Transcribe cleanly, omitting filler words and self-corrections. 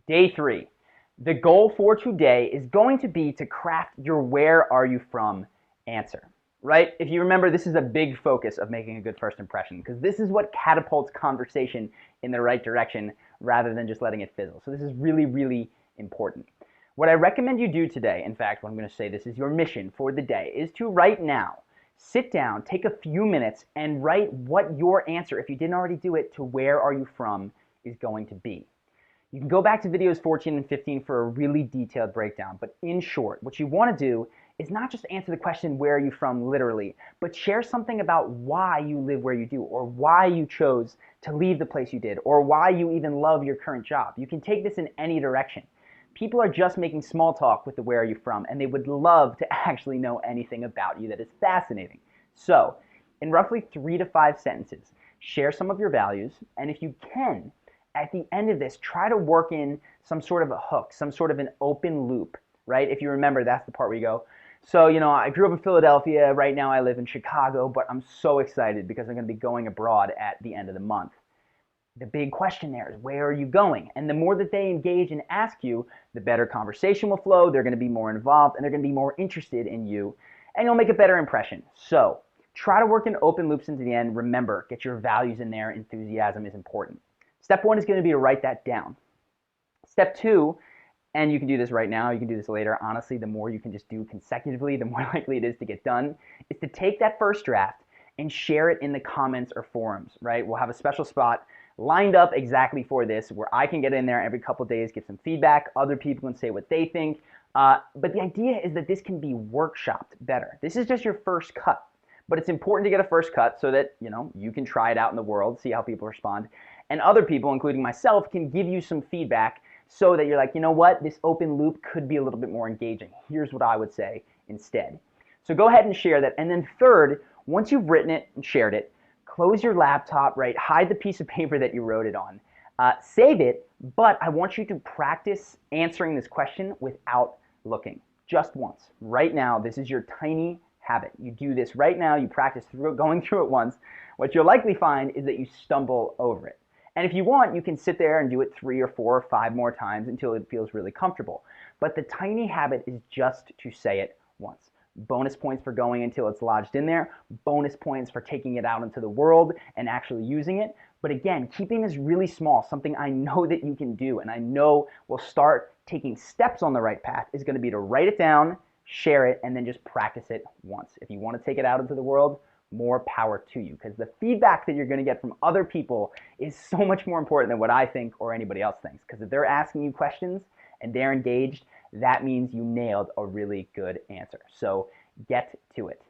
Day 3. The goal for today is going to be to craft your where are you from answer, right? If you remember, this is a big focus of making a good first impression because this is what catapults conversation in the right direction rather than just letting it fizzle. So this is really, really important. What I recommend you do today, in fact, what I'm going to say this is your mission for the day, is to right now sit down, take a few minutes, and write what your answer, if you didn't already do it, to where are you from is going to be. You can go back to videos 14 and 15 for a really detailed breakdown, but in short, what you want to do is not just answer the question, where are you from, literally, but share something about why you live where you do, or why you chose to leave the place you did, or why you even love your current job. You can take this in any direction. People are just making small talk with the where are you from, and they would love to actually know anything about you that is fascinating. So, in roughly 3 to 5 sentences, share some of your values, and if you can, at the end of this, try to work in some sort of a hook, some sort of an open loop, right? If you remember, that's the part where you go, so, I grew up in Philadelphia, right now I live in Chicago, but I'm so excited because I'm going to be going abroad at the end of the month. The big question there is, where are you going? And the more that they engage and ask you, the better conversation will flow, they're going to be more involved, and they're going to be more interested in you, and you'll make a better impression. So, try to work in open loops into the end. Remember, get your values in there. Enthusiasm is important. Step 1 is going to be to write that down. Step 2, and you can do this right now, you can do this later, honestly, the more you can just do consecutively, the more likely it is to get done, is to take that first draft and share it in the comments or forums, right? We'll have a special spot lined up exactly for this where I can get in there every couple days, give some feedback, other people can say what they think, but the idea is that this can be workshopped better. This is just your first cut, but it's important to get a first cut so that, you can try it out in the world, see how people respond, and other people, including myself, can give you some feedback so that you're like, you know what, this open loop could be a little bit more engaging. Here's what I would say instead. So go ahead and share that. And then third, once you've written it and shared it, close your laptop, right? Hide the piece of paper that you wrote it on. Save it, but I want you to practice answering this question without looking. Just once. Right now, this is your tiny habit. You do this right now, you practice going through it once. What you'll likely find is that you stumble over it. And if you want, you can sit there and do it 3 or 4 or 5 more times until it feels really comfortable. But the tiny habit is just to say it once. Bonus points for going until it's lodged in there. Bonus points for taking it out into the world and actually using it. But again, keeping this really small, something I know that you can do and I know will start taking steps on the right path, is going to be to write it down, share it, and then just practice it once. If you want to take it out into the world, more power to you, because the feedback that you're going to get from other people is so much more important than what I think or anybody else thinks. Because if they're asking you questions and they're engaged, that means you nailed a really good answer. So get to it.